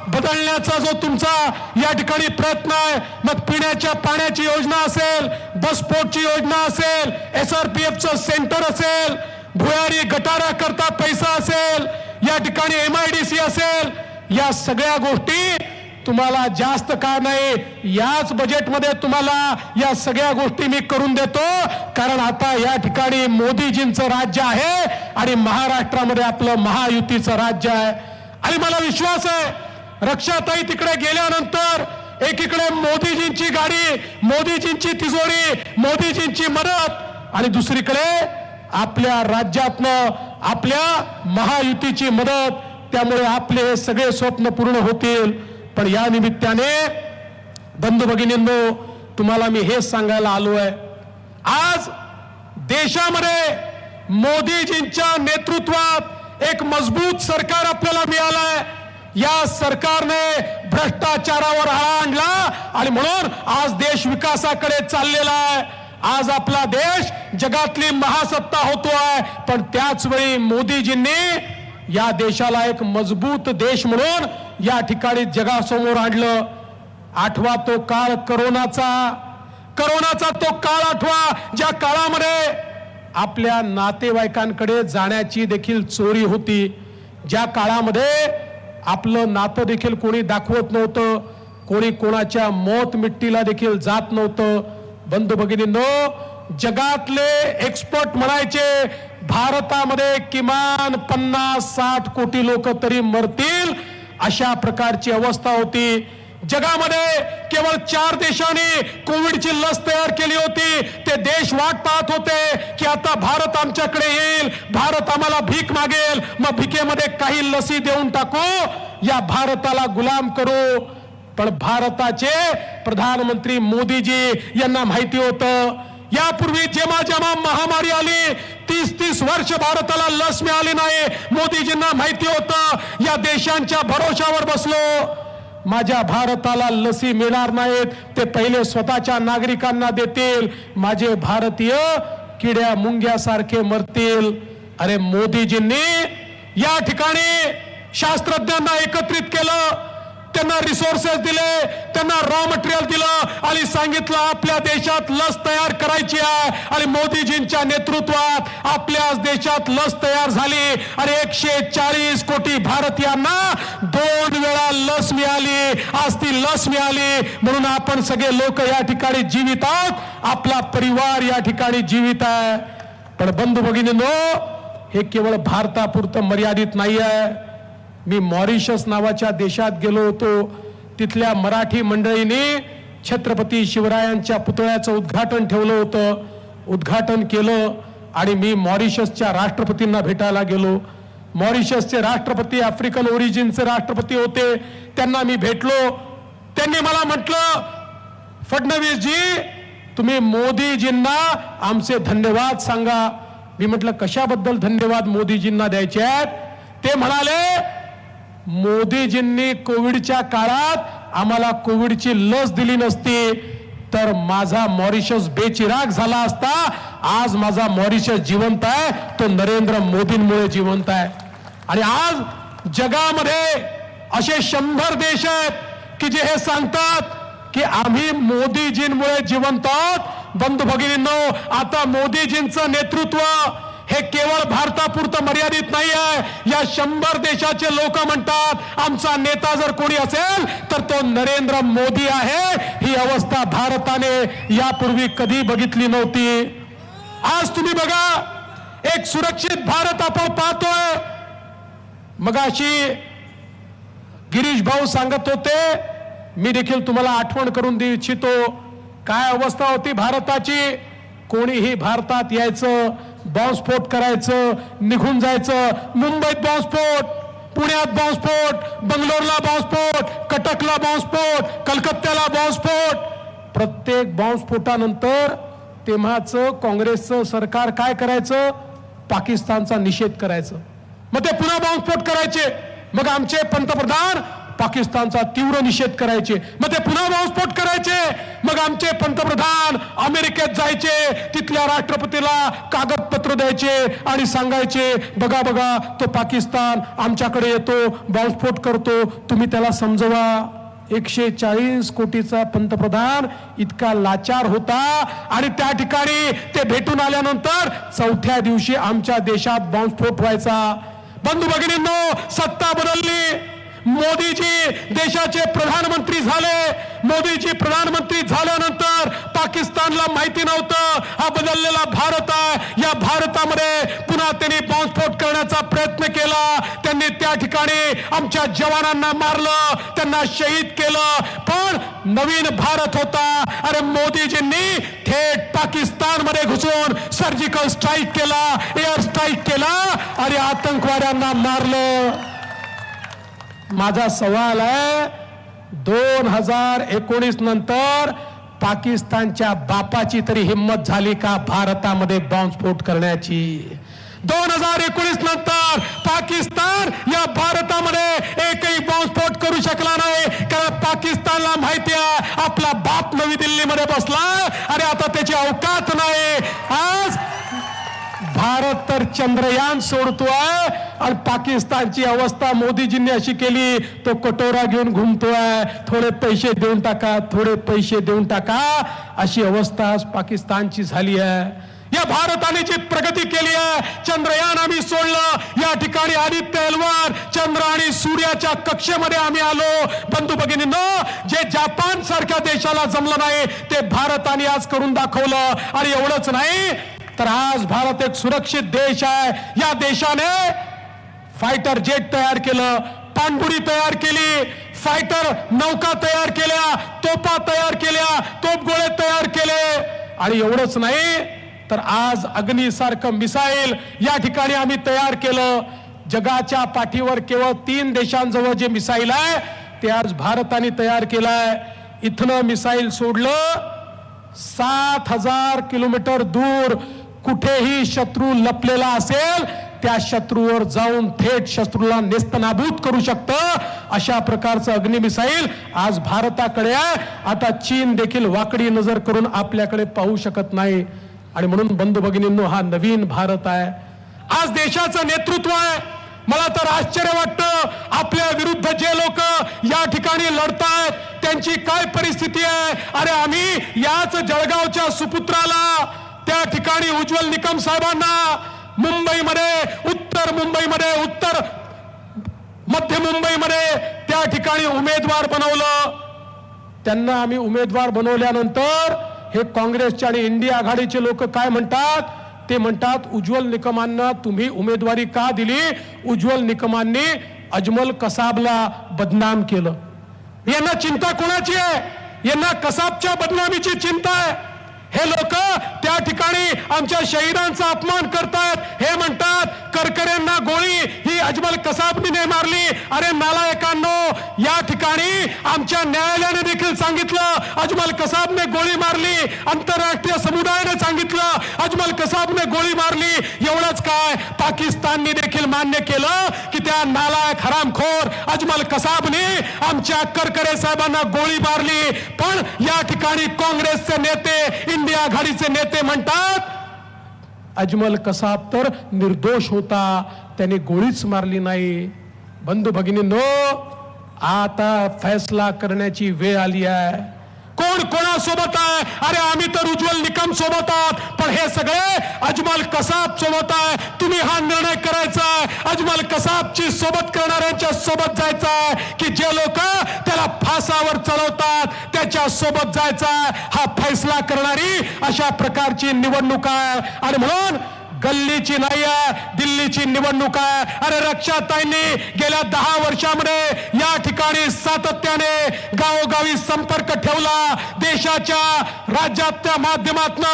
बदलण्याचा जो तुमचा या ठिकाणी प्रयत्न आहे, मग पिण्याच्या पाण्याची योजना असेल, बसपोर्टची योजना असेल, SRPFचं सेंटर असेल, भुयारी गटारा करता पैसा असेल, या ठिकाणी MIDC असेल, या सगळ्या गोष्टी तुम्हाला जास्त का नाही, याच बजेटमध्ये तुम्हाला या सगळ्या गोष्टी मी करून देतो. कारण आता या ठिकाणी मोदीजींचं राज्य आहे आणि महाराष्ट्रामध्ये आपलं महायुतीचं राज्य आहे. आणि मला विश्वास आहे रक्षाताई तिकडे गेल्यानंतर एकीकडे मोदीजींची गाडी, मोदीजींची तिजोरी, मोदीजींची मदत आणि दुसरीकडे आपल्या राज्यातनं आपल्या महायुतीची मदत. त्यामुळे आपले हे सगळे स्वप्न पूर्ण होतील. पण या निमित्ताने बंधू भगिनींनो, तुम्हाला मी हेच सांगायला आलो आहे, आज देशामध्ये मोदीजींच्या नेतृत्वात एक मजबूत सरकार आपल्याला मिळालं आहे. या सरकारने भ्रष्टाचारावर आळा आणला आणि म्हणून आज देश विकासाकडे चाललेला आहे. आज आपला देश जगातली महासत्ता होतोय. पण त्याच वेळी मोदीजींनी या देशाला एक मजबूत देश म्हणून या ठिकाणी जगासमोर आणलं. आठवा तो काळ करोनाचा तो काळ आठवा, ज्या काळामध्ये आपल्या नातेवाईकांकडे जाण्याची देखील चोरी होती, ज्या काळामध्ये आपलं नातं देखील कोणी दाखवत नव्हतं, कोणी कोणाच्या मौत मिट्टीला देखील जात नव्हतं. बंधू भगिनींनो, जगातले एक्सपर्ट म्हणायचे भारतामध्ये किमान 50-60 कोटी लोक तरी मरतील, अशा प्रकारची अवस्था होती. जगामध्ये केवळ 4 देशांनी कोविडची लस तयार केली होती. ते देश वाट पाहत होते की आता भारत आमच्याकडे येईल, भारत आम्हाला भीक मागेल, मग भीकेमध्ये काही लसी देऊन टाकू, या भारताला गुलाम करू. पण भारताचे प्रधानमंत्री मोदीजी यांना माहिती होतं, यापूर्वी जेव्हा जेव्हा महामारी आली 30-30 वर्ष भारताला लस मिळाली नाही. मोदीजींना माहिती होतं या देशांच्या भरोशावर बसलो, माझ्या भारताला लसी मिळणार नाहीत, ते पहिले स्वतःच्या नागरिकांना देतील, माझे भारतीय किड्या मुंग्यासारखे मरतील. अरे मोदीजींनी या ठिकाणी शास्त्रज्ञांना एकत्रित केलं, त्यांना रिसोर्सेस दिले, त्यांना रॉ मटेरियल दिलं आणि सांगितलं आपल्या देशात लस तयार करायची आहे. आणि मोदीजींच्या नेतृत्वात आपल्याच देशात लस तयार झाली आणि 140 कोटी भारतीयांना 2 वेळा लस मिळाली. आज ती लस मिळाली म्हणून आपण सगळे लोक या ठिकाणी जीवित आहोत, आपला परिवार या ठिकाणी जीवित आहे. पण बंधू भगिनींनो, हे केवळ भारतापुरतं मर्यादित नाही आहे. मी मॉरिशस नावाच्या देशात गेलो होतो. तिथल्या मराठी मंडळींनी छत्रपती शिवरायांच्या पुतळ्याचं उद्घाटन ठेवलं होतं, उद्घाटन केलं आणि मी मॉरिशसच्या राष्ट्रपतींना भेटायला गेलो. मॉरिशसचे राष्ट्रपती आफ्रिकन ओरिजिनचे राष्ट्रपती होते, त्यांना मी भेटलो. त्यांनी मला म्हटलं, फडणवीसजी तुम्ही मोदीजींना आमचे धन्यवाद सांगा. मी म्हटलं कशाबद्दल धन्यवाद मोदीजींना द्यायचे आहेत? ते म्हणाले मोदीजींनी कोविडच्या काळात आम्हाला कोविडची लस दिली नसती तर माझा मॉरिशस बेचिराग झाला असता. आज माझा मॉरिशस जिवंत आहे, तो नरेंद्र मोदींमुळे जिवंत आहे. आणि आज जगामध्ये असे 100 देश आहेत की जे हे सांगतात की आम्ही मोदीजींमुळे जिवंत आहोत. बंधू भगिनींनो, आता मोदीजींचं नेतृत्व हे केवळ भारतापुरतं मर्यादित नाही आहे. या 100 देशाचे लोक म्हणतात आमचा नेता जर कोणी असेल तर तो नरेंद्र मोदी आहे. ही अवस्था भारताने यापूर्वी कधी बघितली नव्हती. आज तुम्ही बघा, एक सुरक्षित भारत आपण पाहतोय. मगाशी गिरीश भाऊ सांगत होते, मी देखील तुम्हाला आठवण करून देऊ इच्छितो, काय अवस्था होती भारताची. कोणीही भारतात यायचं, बॉम्बस्फोट करायचं, निघून जायचं. मुंबईत बॉम्बस्फोट, पुण्यात बॉम्बस्फोट, बंगलोरला बॉम्बस्फोट, कटकला बॉम्बस्फोट, कलकत्त्याला बॉम्बस्फोट. प्रत्येक बॉम्बस्फोटानंतर तेव्हाचं काँग्रेसचं सरकार काय करायचं? पाकिस्तानचा निषेध करायचं. मग ते पुन्हा बॉम्बस्फोट करायचे. मग आमचे पंतप्रधान पाकिस्तानचा तीव्र निषेध करायचे. मग ते पुन्हा बॉम्बस्फोट करायचे. मग आमचे पंतप्रधान अमेरिकेत जायचे, तिथल्या राष्ट्रपतीला कागदपत्र द्यायचे आणि सांगायचे बघा बघा तो पाकिस्तान आमच्याकडे येतो, बॉम्बस्फोट करतो, तुम्ही त्याला समजवा. 140 कोटीचा पंतप्रधान इतका लाचार होता आणि त्या ठिकाणी ते भेटून आल्यानंतर चौथ्या दिवशी आमच्या देशात बॉम्बस्फोट व्हायचा. बंधू भगिनींनो, सत्ता बदलली, मोदीजी देशाचे प्रधानमंत्री झाले. मोदीजी प्रधानमंत्री झाल्यानंतर पाकिस्तानला माहिती नव्हतं हा बदललेला भारत आहे. या भारतामध्ये पुन्हा त्यांनी बॉम्बस्फोट करण्याचा प्रयत्न केला. त्यांनी त्या ठिकाणी आमच्या जवानांना मारलं, त्यांना शहीद केलं. पण नवीन भारत होता. अरे मोदीजींनी थेट पाकिस्तानमध्ये घुसून सर्जिकल स्ट्राईक केला, एअर स्ट्राईक केला आणि आतंकवाद्यांना मारलं. माझा सवाल आहे, 2019 नंतर पाकिस्तानच्या बापाची तरी हिम्मत झाली का भारतामध्ये बॉम्बस्फोट करण्याची? 2019 नंतर पाकिस्तान या भारतामध्ये एकही बॉम्बस्फोट करू शकला नाही, कारण पाकिस्तानला माहिती आहे आपला बाप नवी दिल्लीमध्ये बसलाय आणि आता त्याची अवकात नाही. आज भारत तर चंद्रयान सोडतोय आणि पाकिस्तानची अवस्था मोदीजींनी अशी केली, तो कटोरा घेऊन घुमतोय, थोडे पैसे देऊन टाका, थोडे पैसे देऊन टाका, अशी अवस्था आज पाकिस्तानची झाली आहे. या भारताने जी प्रगती केली आहे, चंद्रयान आम्ही सोडलं, या ठिकाणी आदित्य एलवर चंद्र आणि सूर्याच्या कक्षेमध्ये आम्ही आलो. बंधू भगिनींनो, जे जपान सारख्या देशाला जमलं नाही ते भारताने आज करून दाखवलं. आणि एवढंच नाही तर आज भारत एक सुरक्षित देश आहे. या देशाने फायटर जेट तयार केलं, पाणबुडी तयार केली, फायटर नौका तयार केल्या, तोफा तयार केल्या, तोफगोळे तयार केले. आणि एवढंच नाही तर आज अग्निसारखं मिसाईल या ठिकाणी आम्ही तयार केलं. जगाच्या पाठीवर केवळ 3 देशांजवळ जे मिसाईल आहे ते आज भारताने तयार केलंय. इथनं मिसाईल सोडलं, 7,000 किलोमीटर दूर कुठेही शत्रू लपलेला असेल त्या शत्रूवर जाऊन थेट शत्रूला नेस्तनाबूत करू शकतं. अशा प्रकारचं अग्नि मिसाईल आज भारताकडे आहे. आता चीन देखील वाकडी नजर करून आपल्याकडे पाहू शकत नाही. आणि म्हणून बंधू भगिनींनो, हा नवीन भारत आहे. आज देशाचं नेतृत्व आहे. मला तर आश्चर्य वाटतं, आपल्या विरुद्ध जे लोक या ठिकाणी लढतायत त्यांची काय परिस्थिती आहे. अरे आम्ही याच जळगावच्या सुपुत्राला, त्या ठिकाणी उज्ज्वल निकम साहेबांना मुंबईमध्ये, उत्तर मुंबईमध्ये, उत्तर मध्य मुंबईमध्ये त्या ठिकाणी उमेदवार बनवलं. त्यांना आम्ही उमेदवार बनवल्यानंतर हे काँग्रेसचे आणि इंडिया आघाडीचे लोक काय म्हणतात? ते म्हणतात उज्ज्वल निकमांना तुम्ही उमेदवारी का दिली? उज्ज्वल निकमांनी अजमल कसाबला बदनाम केलं. यांना चिंता कोणाची आहे? यांना कसाबच्या बदनामीची चिंता आहे. हे लोक त्या ठिकाणी आमच्या शहीदांचा अपमान करतात. हे म्हणतात करकरेंना गोळी ही अजमल कसाबने मारली. अरे नालायकांनो, या ठिकाणी आमच्या न्यायालयाने देखील सांगितलं अजमल कसाबने गोळी मारली, आंतरराष्ट्रीय समुदायाने सांगितलं अजमल कसाबने गोळी मारली. एवढंच काय, पाकिस्तानने देखील मान्य केलं की त्या नालायक हरामखोर अजमल कसाबने आमच्या करकरे साहेबांना गोळी मारली. पण या ठिकाणी काँग्रेसचे नेते, इंडिया आघाडीचे नेते म्हणतात अजमल कसाब तर निर्दोष होता, त्याने गोळीच मारली नाही. बंधू भगिनींनो, आता फैसला करण्याची वेळ आली आहे. कोण कोणासोबत आहे? अरे आम्ही तर उज्ज्वल निकम सोबत आहोत, पण हे सगळे अजमल कसाब सोबत आहे. तुम्ही हा निर्णय करायचा आहे, अजमल कसाबची सोबत करणाऱ्यांच्या सोबत जायचा आहे की जे लोक त्याला फासावर चढवतात त्याच्या सोबत जायचा आहे. हा फैसला करणारी अशा प्रकारची निवडणूक आहे. आणि म्हणून गल्लीची नाही आहे, दिल्लीची निवडणूक आहे. अरे रक्षाताईंनी गेल्या 10 वर्षामध्ये या ठिकाणी सातत्याने गावोगावी संपर्क ठेवला. देशाच्या राज्याच्या माध्यमातून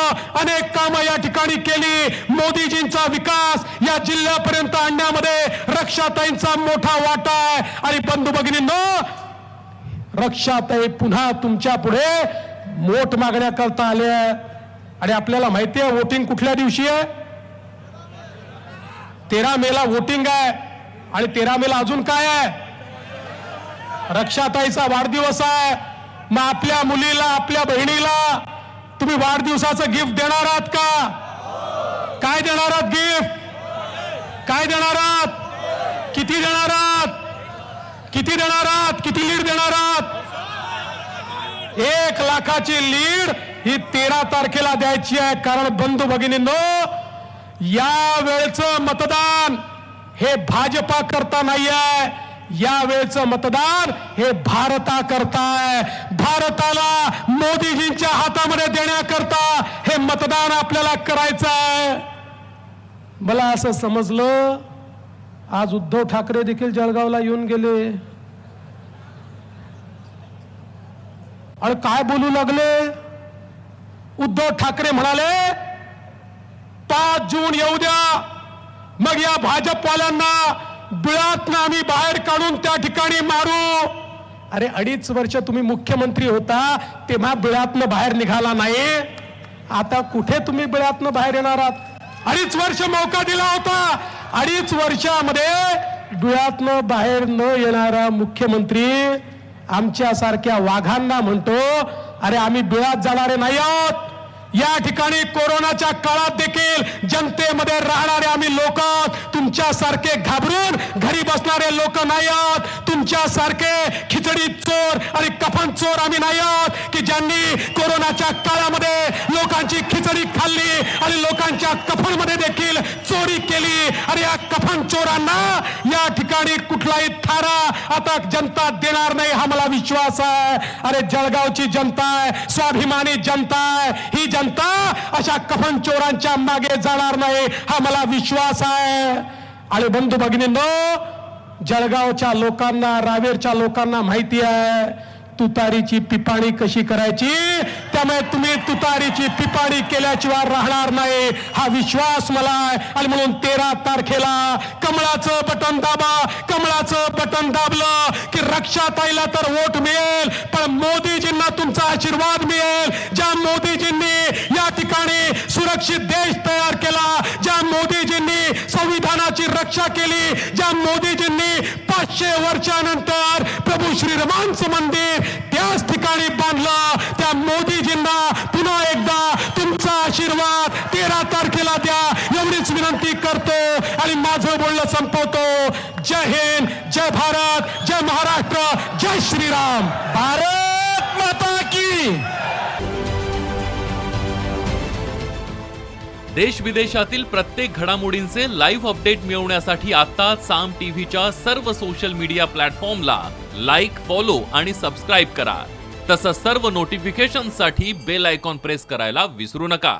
अनेक कामं या ठिकाणी केली. मोदीजींचा विकास या जिल्ह्यापर्यंत आणण्यामध्ये रक्षाताईंचा मोठा वाटा आहे. आणि बंधू भगिनींनो, रक्षाताई पुन्हा तुमच्या पुढे वोट मागण्याकरता आले. आणि आपल्याला माहिती आहे वोटिंग कुठल्या दिवशी आहे? 13 मेला वोटिंग आहे. आणि 13 मेला अजून काय आहे? रक्षाताईचा वाढदिवस आहे. मग आपल्या मुलीला, आपल्या बहिणीला तुम्ही वाढदिवसाचं गिफ्ट देणार आहात का? काय देणार आहात गिफ्ट? काय देणार आहात? किती देणार आहात? किती देणार आहात? किती लीड देणार आहात? 1 लाखाची लीड ही 13 तारखेला द्यायची आहे. कारण बंधू भगिनींनो, या वेळचं मतदान हे भाजपा करता नाही आहे. या वेळचं मतदान हे भारता करता आहे. भारताला मोदीजींच्या हातामध्ये देण्याकरता हे मतदान आपल्याला करायचं आहे. मला असं समजलं आज उद्धव ठाकरे देखील जळगावला येऊन गेले आणि काय बोलू लागले. उद्धव ठाकरे म्हणाले 5 जून येऊ द्या, मग या भाजपवाल्यांना बिळातनं आम्ही बाहेर काढून त्या ठिकाणी मारू. अरे 2.5 वर्ष तुम्ही मुख्यमंत्री होता तेव्हा बिळातनं बाहेर निघाला नाही. आता कुठे तुम्ही बिळातनं बाहेर येणार आहात? 2.5 वर्ष मौका दिला होता. 2.5 वर्षामध्ये बिळातनं बाहेर न येणारा मुख्यमंत्री आमच्या सारख्या वाघांना म्हणतो अरे आम्ही बिळात जाणारे नाही आहोत. या ठिकाणी कोरोनाच्या काळात देखील जनतेमध्ये राहणारे आम्ही लोक, तुमच्यासारखे घाबरून घरी बसणारे लोक नाही आहोत. तुमच्यासारखे खिचडी चोर आणि कफन चोर आम्ही नाही आहोत की ज्यांनी कोरोनाच्या काळामध्ये लोकांची खिचडी खाल्ली आणि लोकांच्या कफनमध्ये देखील चोरी केली. आणि या कफन चोरांना या ठिकाणी कुठलाही थारा आता जनता देणार नाही हा मला विश्वास आहे. अरे जळगावची जनता आहे, स्वाभिमानी जनता आहे. ही जनता अशा कफन चोरांच्या मागे जाणार नाही हा मला विश्वास आहे. आणि बंधू भगिनींनो, जळगावच्या लोकांना, रावेरच्या लोकांना माहिती आहे तुतारीची पिपाणी कशी करायची. त्यामुळे तुम्ही तुतारीची पिपाणी केल्याशिवाय राहणार नाही हा विश्वास मला आहे. आणि म्हणून 13 तारखेला कमळाचं बटन दाबा. कमळाचं बटन दाबलं की रक्षाताईला तर वोट मिळेल, पण मोदीजींना तुमचा आशीर्वाद मिळेल. ज्या मोदीजींनी या ठिकाणी सुरक्षित देश तयार केला, ज्या मोदीजींनी संविधानाची रक्षा केली, ज्या मोदीजींनी 500 वर्षानंतर प्रभू श्रीरामांचं मंदिर त्याच ठिकाणी बांधलं, त्या मोदीजींना पुन्हा एकदा तुमचा आशीर्वाद 13 तारखेला द्या एवढीच विनंती करतो आणि माझं बोलणं संपवतो. जय हिंद, जय भारत, जय महाराष्ट्र, जय श्रीराम. भारत माता की. देश विदेशातील प्रत्येक घडामोडींचे लाईव्ह अपडेट मिळवण्यासाठी आता साम टीव्हीच्या सर्व सोशल मीडिया प्लॅटफॉर्मला लाईक, फॉलो आणि सबस्क्राईब करा. तसंच सर्व नोटिफिकेशनसाठी बेल आयकॉन प्रेस करायला विसरू नका.